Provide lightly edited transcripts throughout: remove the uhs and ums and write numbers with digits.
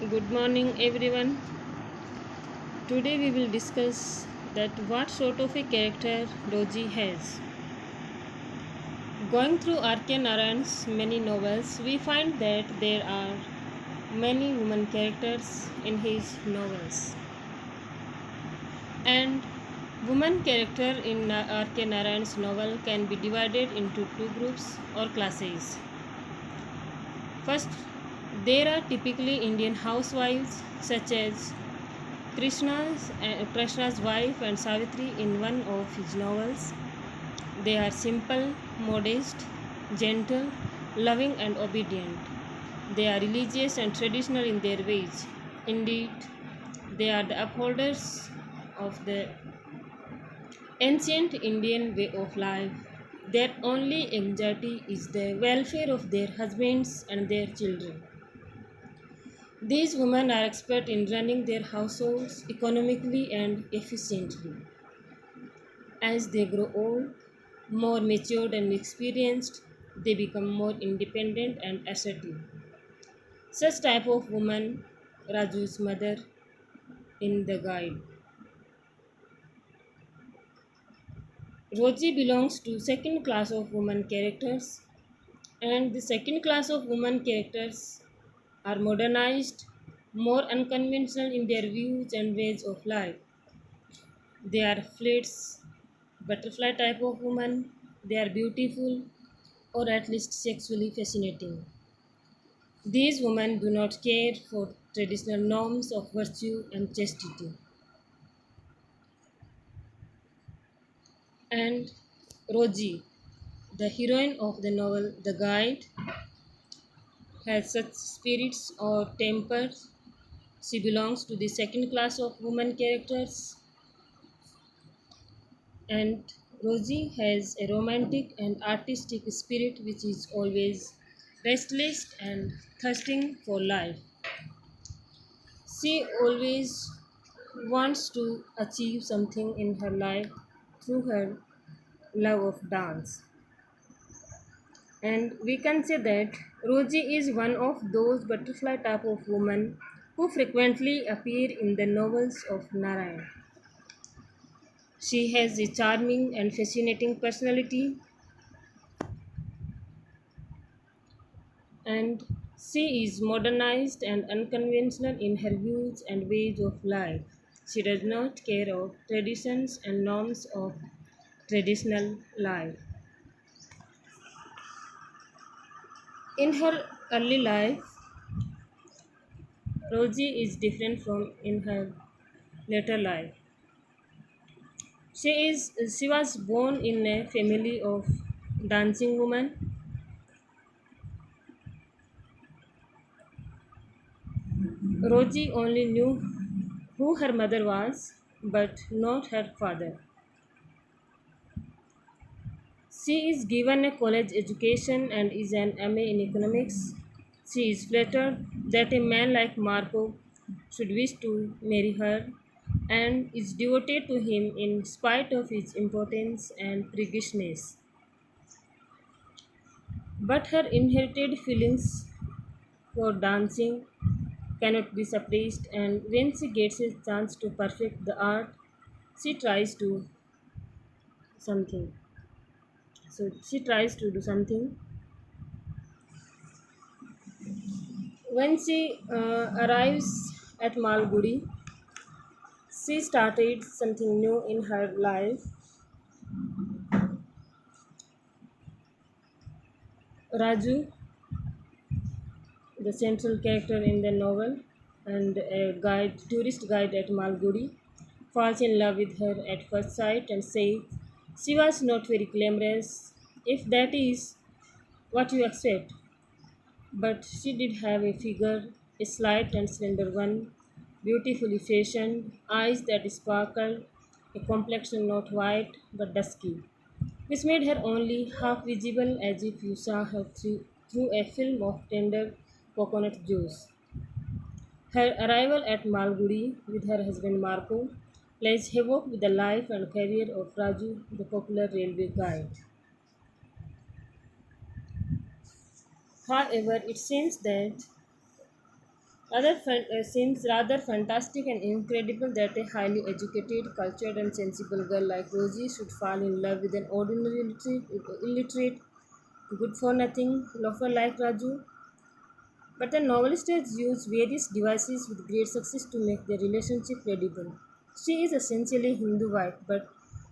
Good morning, everyone. Today we will discuss that what sort of a character Roji has. Going through R.K. Narayan's many novels, we find that there are many women characters in his novels. And woman character in R.K. Narayan's novel can be divided into two groups or classes. First, there are typically Indian housewives such as Krishna's wife and Savitri in one of his novels. They are simple, modest, gentle, loving, and obedient. They are religious and traditional in their ways. Indeed, they are the upholders of the ancient Indian way of life. Their only anxiety is the welfare of their husbands and their children. These women are expert in running their households economically and efficiently. As they grow old, more matured and experienced, they become more independent and assertive. Such type of woman, Raju's mother in the guide. Roji belongs to second class of woman characters, and the second class of woman characters are modernized, more unconventional in their views and ways of life. They are flits, butterfly type of woman. They are beautiful or at least sexually fascinating. These women do not care for traditional norms of virtue and chastity. And Roji, the heroine of the novel The Guide, has such spirits or tempers. She belongs to the second class of women characters, and Rosie has a romantic and artistic spirit which is always restless and thirsting for life. She always wants to achieve something in her life through her love of dance. And we can say that Rosie is one of those butterfly type of women who frequently appear in the novels of Narayan. She has a charming and fascinating personality, and she is modernized and unconventional in her views and ways of life. She does not care of traditions and norms of traditional life. In her early life, Rosie is different from in her later life. She was born in a family of dancing women. Rosie only knew who her mother was, but not her father. She is given a college education and is an MA in economics. She is flattered that a man like Marco should wish to marry her and is devoted to him in spite of his importance and priggishness. But her inherited feelings for dancing cannot be suppressed, and when she gets a chance to perfect the art, she tries to something. So she tries to do something. When she arrives at Malgudi, she started something new in her life. Raju, the central character in the novel, and a tourist guide at Malgudi, falls in love with her at first sight and says she was not very glamorous, if that is what you expect. But she did have a figure, a slight and slender one, beautifully fashioned, eyes that sparkled, a complexion not white but dusky, which made her only half visible as if you saw her through a film of tender coconut juice. Her arrival at Malgudi with her husband Marco plays havoc with the life and career of Raju, the popular railway guide. However, it seems that Seems rather fantastic and incredible that a highly educated, cultured, and sensible girl like Rosie should fall in love with an ordinary illiterate good for nothing loafer like Raju. But the novelist has used various devices with great success to make their relationship credible. She is essentially Hindu wife, but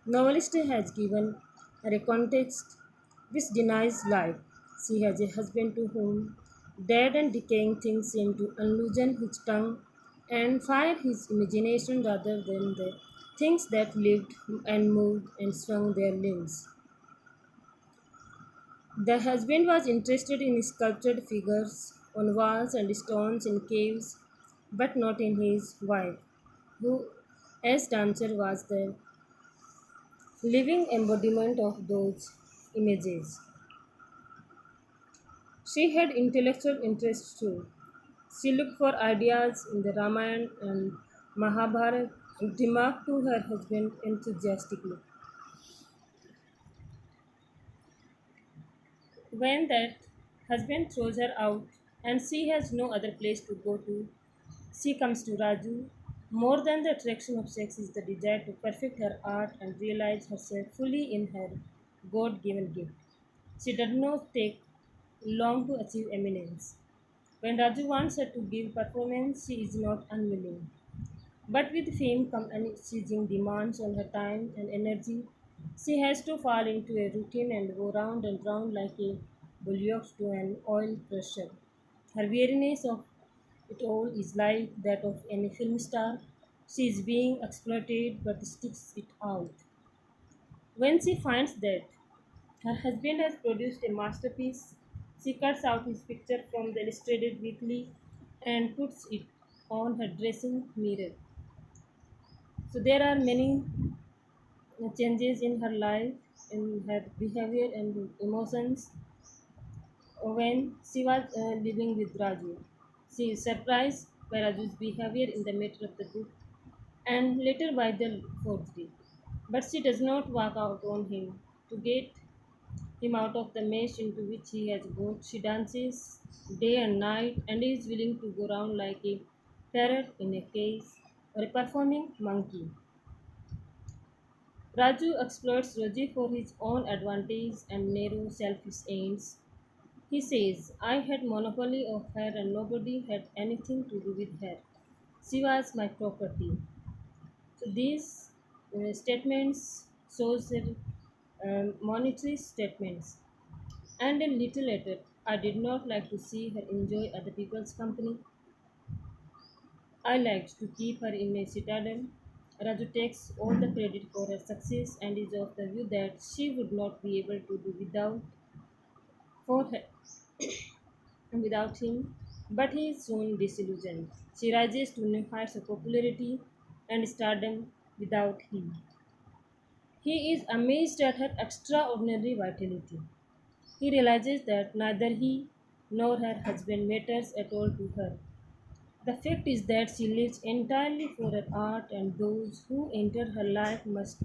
novelist has given her a context which denies life. She has a husband to whom dead and decaying things seem to unloosen his tongue and fire his imagination rather than the things that lived and moved and swung their limbs. The husband was interested in sculptured figures on walls and stones in caves, but not in his wife, who, as dancer, was the living embodiment of those images. She had intellectual interests too. She looked for ideas in the Ramayana and Mahabharata and remarked to her husband enthusiastically. When that husband throws her out and she has no other place to go to, she comes to Raju. More than the attraction of sex is the desire to perfect her art and realize herself fully in her God given gift. She does not take long to achieve eminence. When Raju wants her to give performance, she is not unwilling. But with fame come unceasing demands on her time and energy. She has to fall into a routine and go round and round like a bullock to an oil crusher. Her weariness of it all is like that of any film star. She is being exploited but sticks it out. When she finds that her husband has produced a masterpiece, she cuts out his picture from the illustrated weekly and puts it on her dressing mirror. So there are many changes in her life, in her behavior and emotions when she was living with Raju. She is surprised by Raju's behavior in the matter of the book and later by the forgery. But she does not walk out on him to get him out of the mesh into which he has got. She dances day and night and is willing to go round like a parrot in a cage or a performing monkey. Raju exploits Rosie for his own advantage and narrow selfish ends. He says, I had monopoly of her and nobody had anything to do with her. She was my property. So these statements shows their monetary statements. And a little later, I did not like to see her enjoy other people's company. I liked to keep her in a citadel. Raju takes all the credit for her success and is of the view that she would not be able to do for her, without him, but he is soon disillusioned. She rises to new heights of popularity and stardom without him. He is amazed at her extraordinary vitality. He realizes that neither he nor her husband matters at all to her. The fact is that she lives entirely for her art, and those who enter her life must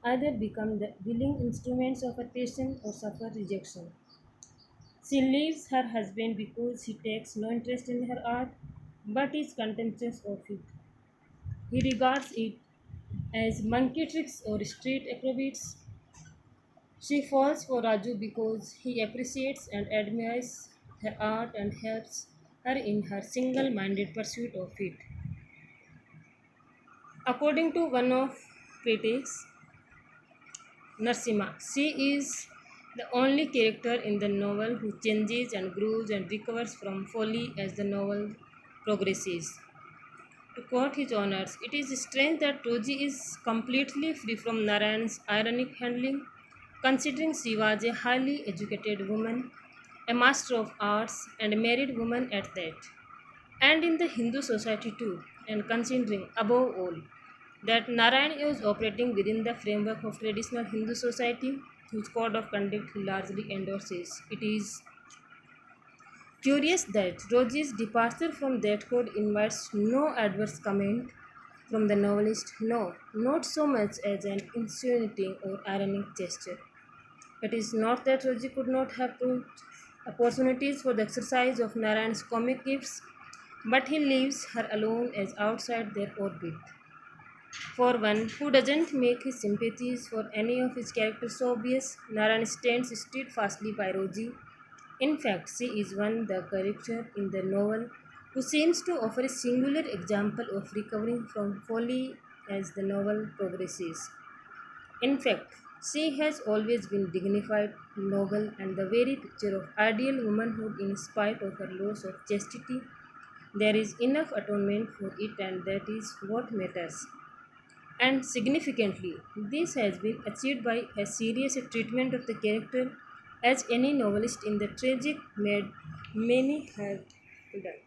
either become the willing instruments of her passion or suffer rejection. She leaves her husband because he takes no interest in her art but is contemptuous of it. He regards it as monkey tricks or street acrobats. She falls for Raju because he appreciates and admires her art and helps her in her single minded pursuit of it. According to one of critics, Narsima, she is the only character in the novel who changes and grows and recovers from folly as the novel progresses. To quote his honors, it is strange that Roji is completely free from Narayan's ironic handling, considering she was a highly educated woman, a master of arts, and a married woman at that, and in the Hindu society too, and considering above all that Narayan is operating within the framework of traditional Hindu society, whose code of conduct he largely endorses. It is curious that Roji's departure from that code invites no adverse comment from the novelist, no, not so much as an insinuating or ironic gesture. It is not that Roji could not have proved opportunities for the exercise of Narayan's comic gifts. but he leaves her alone as outside their orbit. For one who doesn't make his sympathies for any of his characters so obvious, Naran stands steadfastly by Roji. In fact, she is one the character in the novel who seems to offer a singular example of recovering from folly as the novel progresses. In fact, she has always been dignified, noble, and the very picture of ideal womanhood in spite of her loss of chastity. There is enough atonement for it, and that is what matters. And significantly, this has been achieved by as serious a treatment of the character as any novelist in the tragic made many have done.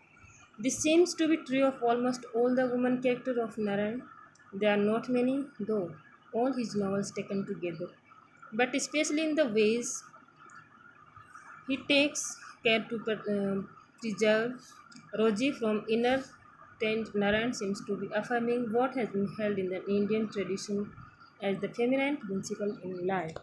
This seems to be true of almost all the woman characters of Narayan. There are not many, though, all his novels taken together. But especially in the ways he takes care to preserve Roji from inner taint, Narayan seems to be affirming what has been held in the Indian tradition as the feminine principle in life.